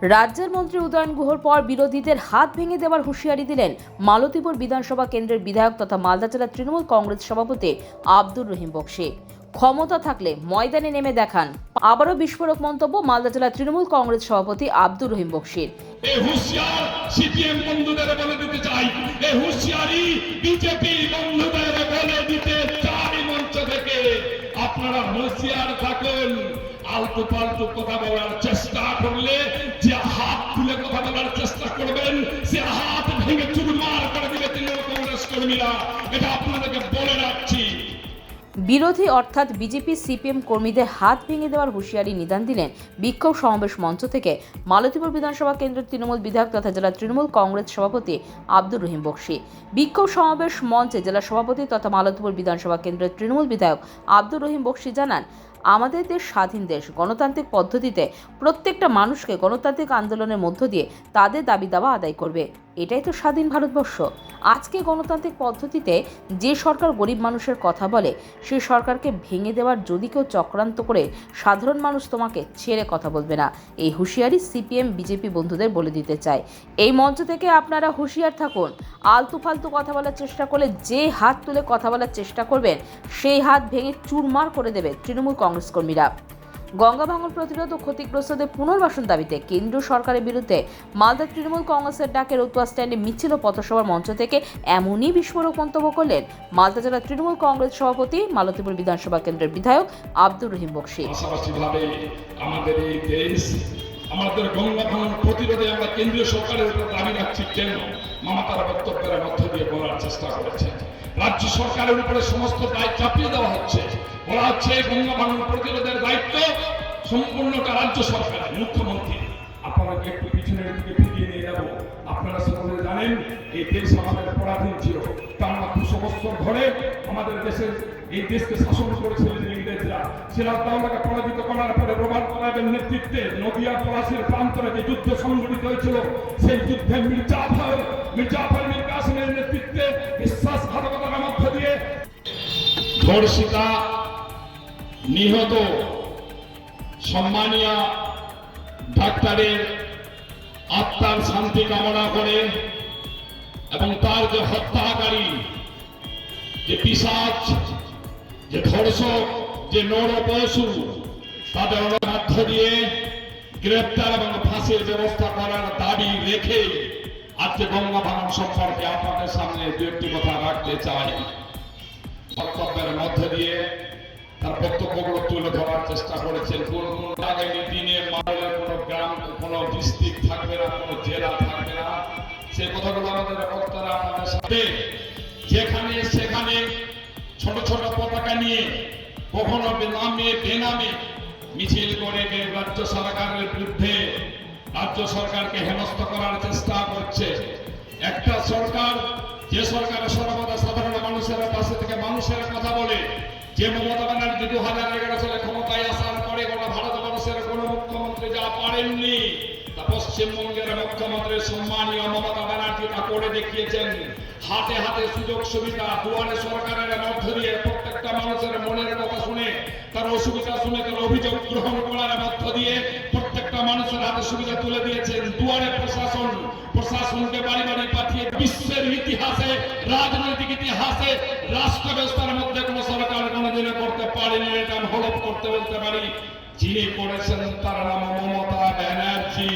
রাজ্যের মন্ত্রী উদয়ন গুহর পর বিরোধীদের হাত ভেঙে দেওয়ার হুঁশিয়ারি দিলেন মালতীপুর বিধানসভা কেন্দ্রের বিধায়ক তথা মালদা জেলা তৃণমূল কংগ্রেস সভাপতি আব্দুর রহিম বক্সী। ক্ষমতা থাকলে ময়দানে নেমে দেখান। আবারও বিস্ফোরক মন্তব্য মালদা জেলা তৃণমূল কংগ্রেস সভাপতি আব্দুর রহিম বক্সীর। এই হুঁশিয়ার সিপিএম বন্ধুদের বলে দিতে চাই, এই হুঁশিয়ারি বিজেপি বন্ধুদের বলে দিতে চাই মঞ্চ থেকে, আপনারা হুঁশিয়ার থাকুন। আলতু পাল্টু কথা বলার চেষ্টা করলে যে হাত তুলে কথা বলার চেষ্টা করবেন, সে হাত ভেঙে চুরমার করে দিবে তৃণমূল কংগ্রেস কর্মীরা, এটা আপনাদেরকে বলে রাখছি। বিরোধী অর্থাৎ বিজেপি সিপিএম কর্মীদের হাত ভেঙে দেওয়ার হুঁশিয়ারি নিদান দিলেন বিক্ষোভ সমাবেশ মঞ্চ থেকে মালতীপুর বিধানসভা কেন্দ্রের তৃণমূল বিধায়ক তথা জেলা তৃণমূল কংগ্রেস সভাপতি আব্দুর রহিম বক্সী। বিক্ষোভ সমাবেশ মঞ্চে জেলা সভাপতি তথা মালতীপুর বিধানসভা কেন্দ্রের তৃণমূল বিধায়ক আব্দুর রহিম বক্সী জানান, আমাদের দেশ স্বাধীন দেশ। গণতান্ত্রিক পদ্ধতিতে প্রত্যেকটা মানুষকে গণতান্ত্রিক আন্দোলনের মধ্য দিয়ে তাদের দাবি দাওয়া আদায় করবে, এটাই তো স্বাধীন ভারতবর্ষ। আজকে গণতান্ত্রিক পদ্ধতিতে যে সরকার গরিব মানুষের কথা বলে, সেই সরকারকে ভেঙে দেওয়ার যদি কেউ চক্রান্ত করে, সাধারণ মানুষ তোমাকে ছেড়ে কথা বলবে না। এই হুঁশিয়ারি সিপিএম বিজেপি বন্ধুদের বলে দিতে চায়। এই মঞ্চ থেকে আপনারা হুঁশিয়ার থাকুন। আলতু ফালতু কথা বলার চেষ্টা করলে যে হাত তুলে কথা বলার চেষ্টা করবেন, সেই হাত ভেঙে চুরমার করে দেবে তৃণমূল কংগ্রেস কর্মীরা। গঙ্গা ভাঙন প্রতিরোধ ও ক্ষতিগ্রস্তদের পুনর্বাসন দাবিতে কেন্দ্রীয় সরকারের বিরুদ্ধে মালদা তৃণমূল কংগ্রেসের ডাকে রতুয়া স্ট্যান্ডে মিছিল ও পথসভার মঞ্চ থেকে এমনই বিস্ফোরক মন্তব্য করলেন মালদা জেলা তৃণমূল কংগ্রেস সভাপতি মালতীপুর বিধানসভা কেন্দ্রের বিধায়ক আব্দুর রহিম বক্সী। আমাদের এই দেশ, আমাদের গঙ্গা ভাঙন প্রতিরোধে আমরা কেন্দ্রীয় সরকারের উপর দাবি রাখছি। কেন মমতার বক্তব্যের মধ্য দিয়ে বলার চেষ্টা করেছে, রাজ্য সরকারের উপরে সমস্ত দায় চাপিয়ে দেওয়া হচ্ছে। বলা হচ্ছে গঙ্গা ভাঙন প্রতিরোধের দায়িত্ব সম্পূর্ণটা রাজ্য সরকারের, মুখ্যমন্ত্রী। আপনাকে একটু পিছনের দিকে ফিরিয়ে নিয়ে যাবো। আপনারা সকলে জানেন এই দেশ আমাদের পরাধীন ছিল, টানা 200 বছর ধরে আমাদের দেশের এই দেশকে শাসন করেছিলেন ইংরেজরা। সিরাজদৌলাকে পরাজিত করার পরে রবার্ট ক্লাইভের নেতৃত্বে নদিয়া পলাশীর প্রান্তরে যে যুদ্ধ সংঘটিত হয়েছিল, সেই যুদ্ধে মীর জাফর কাসেমের নেতৃত্বে বিশ্বাসঘাতকতার মধ্য দিয়ে ধর্ষিতা, নিহত সম্মানীয় ডাক্তারের আত্মার শান্তি কামনা করে এবং তার যে হত্যাকারী, যে পিশাচ, যে ধর্ষক, যে নরপশু, তাদের মধ্য দিয়ে গ্রেপ্তার এবং ফাঁসির ব্যবস্থা করার দাবি রেখে আজকে গঙ্গা ভাঙন সম্পর্কে আপনাদের সামনে দু একটি কথা রাখতে চাই। বক্তব্যের মধ্যে দিয়ে তার বক্তব্যগুলো তুলে ধরার চেষ্টা করেছেন। কোন আগামী দিনে মানবের কোনো গ্রাম, কোনো ডিস্ট্রিক্ট থাকবে না, কোনো জেলা থাকবে না, সেই কথাগুলো আমাদের বক্তারা আমাদের সাথে যেখানে সেখানে ছোট ছোট পতাকা নিয়ে কখনো বেনামে মিছিল করে রাজ্য সরকারের বিরুদ্ধে, রাজ্য সরকারকে হেনস্থ করার চেষ্টা করছে। একটা সরকার, যে সরকার সর্বদা সাধারণ মানুষের পাশে থেকে মানুষের কথা বলে, যে মমতা ব্যানার্জি 2011 সালে ক্ষমতায় আসার পরে গোটা ভারতবর্ষের কোন মুখ্যমন্ত্রী যা পারেননি, তা পশ্চিমবঙ্গের মুখ্যমন্ত্রী সম্মানীয় মমতা ব্যানার্জি তা করে দেখিয়েছেন। হাতে হাতে সুযোগ সুবিধা, দুয়ারে সরকারের মধ্য দিয়ে প্রত্যেকটা মানুষের মনের কথা শুনে, তার অসুবিধা শুনে, তার অভিযোগ গ্রহণ করার মধ্য দিয়ে প্রত্যেকটা মানুষের হাতে সুবিধা তুলে দিয়েছেন। দুয়ারে প্রশাসনকে বাড়ি বাড়ি পাঠিয়ে বিশ্বের ইতিহাসে, রাজনৈতিক ইতিহাসে, রাষ্ট্র ব্যবস্থার মধ্যে কোন সরকার কোনদিনে করতে পারেনি, এটা আমি হলফ করতে বলতে পারি। যিনি করেছেন তার নাম মমতা ব্যানার্জি।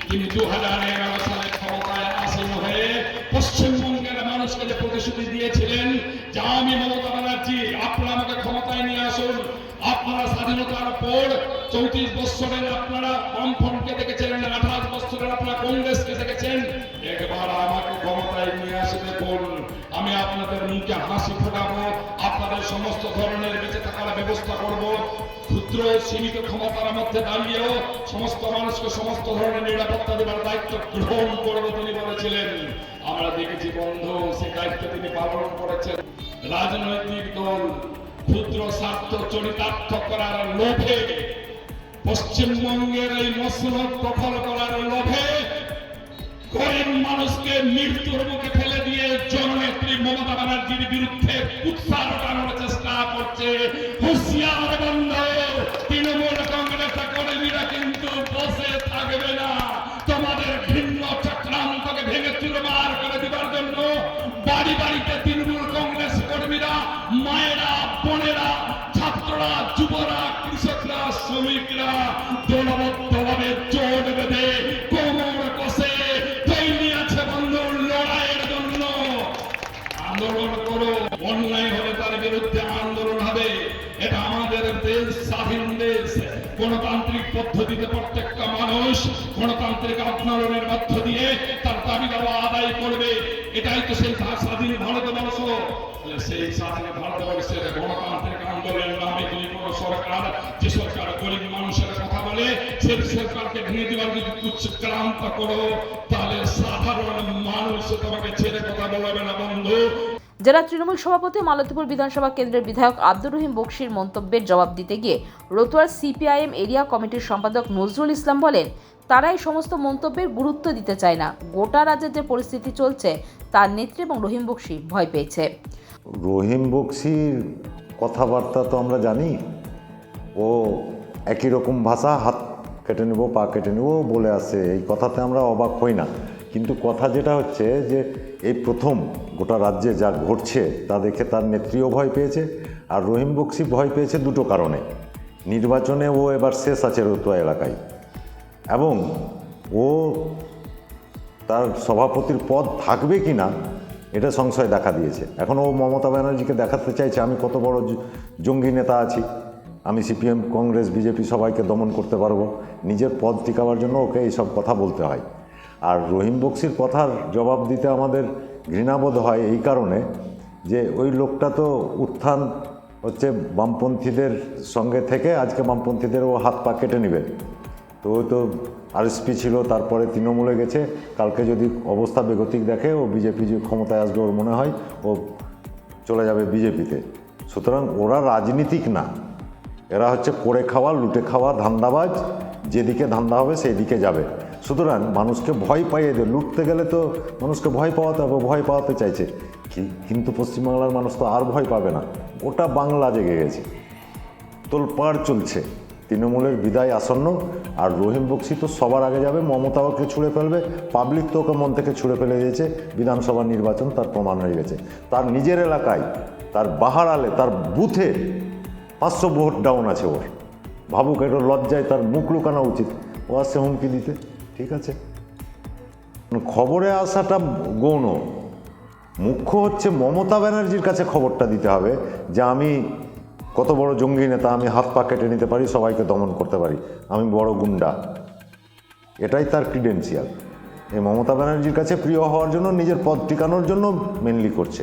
তিনি 2011 সালে ক্ষমতায় আসীন হয়ে পশ্চিমবঙ্গের মানুষকে যে প্রতিশ্রুতি দিয়েছিলেন যে আমি মমতা ব্যানার্জি, আপনারা আমাকে ক্ষমতায় নিয়ে আসুন। আপনারা স্বাধীনতার পর 34 বছরের আপনারা বামফ্রন্টকে দেখেছেন, 28 বছরের আপনারা কংগ্রেসকে দেখেছেন। একবার আমাকে ক্ষমতায় নিয়ে আসে দেখুন, আমি আপনাদের মুখে হাসি ফোটাবো, আপনাদের সমস্ত ধরনের বেঁচে থাকার ব্যবস্থা করব। ক্ষুদ্র সীমিত ক্ষমতার মধ্যে দাঁড়িয়েও সমস্ত মানুষকে সমস্ত ধরনের নিরাপত্তা দেওয়ার দায়িত্ব গ্রহণ করবো তিনি বলেছিলেন। আমরা দেখেছি বন্ধু, সেই দায়িত্ব তিনি পালন করেছেন। রাজনৈতিক দল ক্ষুদ্র স্বার্থ চরিতার্থ করার লোভে, পশ্চিমবঙ্গের এই মসনদ দখল করার লোভে গরিব মানুষকে মৃত্যুর মুখে ফেলে দিয়ে জননেত্রী মমতা ব্যানার্জির বিরুদ্ধে উৎসাহ টানার চেষ্টা করছে। হুঁশিয়ার বন্ধ, তৃণমূল কংগ্রেস কর্মীরা কিন্তু বসে থাকবে না। শ্রমিকরা দলবদ্ধভাবে জোট বেঁধে কোমর কষে তৈরি আছে বন্ধুর লড়াইয়ের জন্য। আন্দোলন করো, অন্যায় হলে তার বিরুদ্ধে আন্দোলন হবে। এটা আমাদের দেশ, স্বাধীন দেশ। গণতান্ত্রিক পদ্ধতিতে প্রত্যেকটা মানুষ গণতান্ত্রিক আন্দোলনের মধ্য দিয়ে তার দাবি দাওয়া আদায় করবে। এটাই তো সেই স্বাধীন ভারতবর্ষ। সেই স্বাধীন ভারতবর্ষের গণতান্ত্রিক আন্দোলনের নামে যদি কোন সরকার, যে সরকার গরিব মানুষের কথা বলে, সেই সরকারকে ভেঙে দেওয়ার যদি চক্রান্ত করো, তাহলে সাধারণ মানুষ তোমাকে ছেড়ে কথা বলবে না বন্ধু। জেলা তৃণমূল সভাপতি মালতীপুর বিধানসভা কেন্দ্রের বিধায়ক আব্দুর রহিম বক্সির মন্তব্যের জবাব দিতে গিয়ে রতুয়ার সিপিআইএম এরিয়া কমিটির সম্পাদক নজরুল ইসলাম বলেন, তারা এই সমস্ত মন্তব্যের গুরুত্ব দিতে চায় না। গোটা রাজ্যে যে পরিস্থিতি চলছে তার নেত্রী এবং রহিম বক্সি ভয় পেয়েছে। রহিম বক্সির কথাবার্তা তো আমরা জানি, ও একই রকম ভাষা, হাত কেটে নেব পা কেটে নেব বলে আসে। এই কথাতে আমরা অবাক হই না, কিন্তু কথা যেটা হচ্ছে যে এই প্রথম গোটা রাজ্যে যা ঘটছে তা দেখে তার নেত্রীও ভয় পেয়েছে, আর রহিম বক্সি ভয় পেয়েছে দুটো কারণে। নির্বাচনে ও এবার শেষ আছে রতুয়া এলাকায়, এবং ও তার সভাপতির পদ থাকবে কি না এটা সংশয় দেখা দিয়েছে। এখন ও মমতা ব্যানার্জিকে দেখাতে চাইছে আমি কত বড় জঙ্গি নেতা আছি, আমি সিপিএম, কংগ্রেস, বিজেপি সবাইকে দমন করতে পারবো। নিজের পদ টিকাবার জন্য ওকে এইসব কথা বলতে হয়। আর রহিম বক্সির কথার জবাব দিতে আমাদের ঘৃণাবোধ হয় এই কারণে যে ওই লোকটা তো উত্থান হচ্ছে বামপন্থীদের সঙ্গে থেকে আজকে বামপন্থীদের ও হাত পা কেটে নেবে। তো ও তো আরএসপি ছিল, তারপরে তৃণমূলে গেছে। কালকে যদি অবস্থা বেগতিক দেখে ও বিজেপি যে ক্ষমতায় আসবে, ওর মনে হয় ও চলে যাবে বিজেপিতে। সুতরাং ওরা রাজনীতিক না, এরা হচ্ছে করে খাওয়া, লুটে খাওয়া ধান্দাবাজ। যেদিকে ধান্দা হবে সেই দিকে যাবে। সুতরাং মানুষকে ভয় পাইয়ে দেয়। লুটতে গেলে তো মানুষকে ভয় পাওয়াতে হবে, ভয় পাওয়াতে চাইছে। কিন্তু পশ্চিমবাংলার মানুষ তো আর ভয় পাবে না, ওটা বাংলা জেগে গেছে, তোলপাড় চলছে। তৃণমূলের বিদায় আসন্ন, আর রহিম বক্সি তো সবার আগে যাবে। মমতা ওকে ছুঁড়ে ফেলবে, পাবলিক তো ওকে মন থেকে ছুঁড়ে ফেলে দিয়েছে। বিধানসভা নির্বাচন তার প্রমাণ হয়ে গেছে। তার নিজের এলাকায়, তার বাহারালে, তার বুথে 500 ভোট ডাউন আছে ওর। ভাবুক, এটা লজ্জায় তার মুখ লুকানো উচিত। ও আসছে হুমকি দিতে, ঠিক আছে। খবরে আসাটা গৌণ, মুখ্য হচ্ছে মমতা ব্যানার্জির কাছে খবরটা দিতে হবে যে আমি কত বড় জঙ্গি নেতা, আমি হাত পা কেটে নিতে পারি, সবাইকে দমন করতে পারি, আমি বড় গুন্ডা। এটাই তার ক্রিডেন্সিয়াল। এই মমতা ব্যানার্জির কাছে প্রিয় হওয়ার জন্য, নিজের পদ টিকানোর জন্য মেনলি করছে।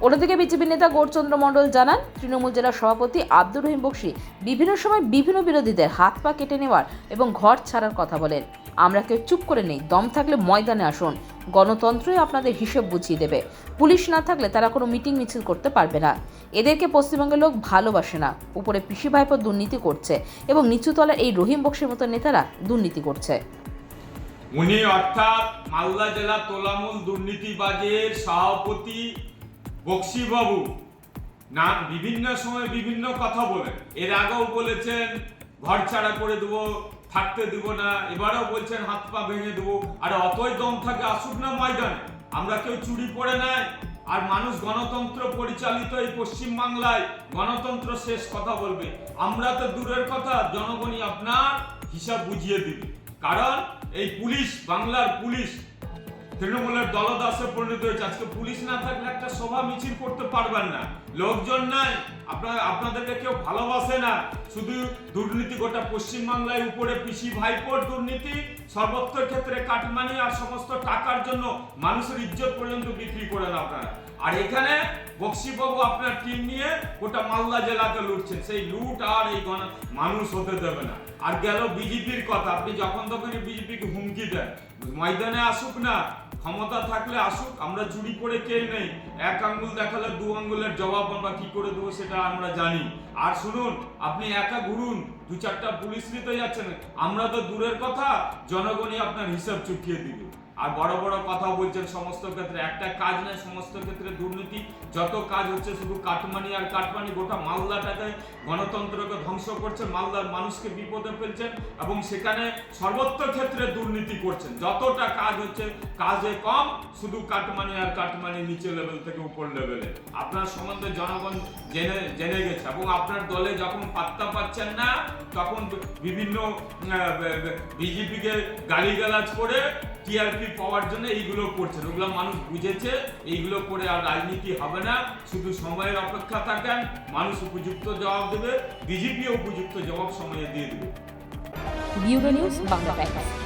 অন্যদিকে বিজেপি নেতা গৌরচন্দ্র মণ্ডল জানান, তৃণমূল জেলা সভাপতি আব্দুর রহিম বক্সি বিভিন্ন সময় বিভিন্ন বিরোধীদের হাত পা কেটে নেওয়ার এবং ঘর ছাড়ার কথা বলেন। আমরা কেউ চুপ করে নেই, দম থাকলে ময়দানে আসুন, গণতন্ত্রই আপনাদের হিসেব বুঝিয়ে দেবে। পুলিশ না থাকলে তারা কোনো মিটিং মিছিল করতে পারবে না। এদেরকে পশ্চিমবঙ্গের লোক ভালোবাসে না। উপরে পিসি ভাইপো দুর্নীতি করছে এবং নিচুতলার এই রহিম বক্সির মতো নেতারা দুর্নীতি করছে। উনি অর্থাৎ মালদা জেলা তোলামূল দুর্নীতিবাজের সভাপতি বক্সিবাবু না বিভিন্ন সময় বিভিন্ন কথা বলেন। এর আগেও বলেছেন ঘর ছাড়া করে দেবো, থাকতে দেবো না, এবারেও বলছেন হাত পা ভেঙে দেবো। আর অতই দম থাকে আসুক না ময়দানে, আমরা কেউ চুরি পড়ে নাই। আর মানুষ গণতন্ত্র পরিচালিত এই পশ্চিমবাংলায় গণতন্ত্র শেষ কথা বলবে। আমরা তো দূরের কথা, জনগণই আপনার হিসাব বুঝিয়ে দিবে। কারণ এই পুলিশ, বাংলার পুলিশ তৃণমূলের দলদাসে পরিণত হয়েছে। আজকে পুলিশ না থাকলে একটা সভা মিছিল করতে পারবেন না, লোকজন নাই, আপনাদেরকে কেউ ভালোবাসে না। শুধু দুর্নীতি গোটা পশ্চিমবাংলায়, উপরে পিসি ভাইপোর দুর্নীতি, সর্বত্র ক্ষেত্রে কাটমানি, আর সমস্ত টাকার জন্য মানুষের ইজ্জত পর্যন্ত বিক্রি করেন আপনারা। আর এখানে বক্সিবাবু আপনার টিম নিয়ে গোটা মালদা জেলাকে লুটছেন। সেই লুট আর এই মানুষ হতে দেবে না। আর গেল বিজেপির কথা, আপনি যখন তখনই বিজেপিকে হুমকি দেন, ময়দানে আসুক না, ক্ষমতা থাকলে আসুক, আমরা চুরি করে কে নেই। এক আঙ্গুল দেখালে 2 আঙ্গুলের জবাব আমরা কি করে দেবো সেটা আমরা জানি। আর শুনুন, আপনি একা ঘুরুন, 2-4টা পুলিশ নিতে যাচ্ছেন, আমরা তো দূরের কথা, জনগণই আপনার হিসাব চুকিয়ে দিবে। আর বড় বড় কথা বলছেন সমস্ত ক্ষেত্রে, একটা কাজ নয় সমস্ত ক্ষেত্রে দুর্নীতি, যত কাজ হচ্ছে শুধু কাটমানি আর কাটমানি। গোটা মালদাটাকে গণতন্ত্রকে ধ্বংস করছেন, মালদার মানুষকে বিপদে ফেলছেন এবং সেখানে সর্বত্র ক্ষেত্রে দুর্নীতি করছেন। যতটা কাজ হচ্ছে কাজে কম, শুধু কাটমানি আর কাটমানি, নিচে লেভেল থেকে উপর লেভেলে। আপনার সম্বন্ধে জনগণ জেনে গেছে এবং আপনার দলে যখন পাত্তা পাচ্ছেন না তখন বিভিন্ন বিজেপিকে গালিগালাজ করে টিআরপি পাওয়ার জন্য এইগুলো করছেন। ওগুলো মানুষ বুঝেছে, এইগুলো করে আর রাজনীতি হবে না। শুধু সময়ের অপেক্ষা থাকেন, মানুষ উপযুক্ত জবাব দেবে, বিজেপিও উপযুক্ত জবাব সময়ে দিয়ে দেবে। Bureau news Bangla Times.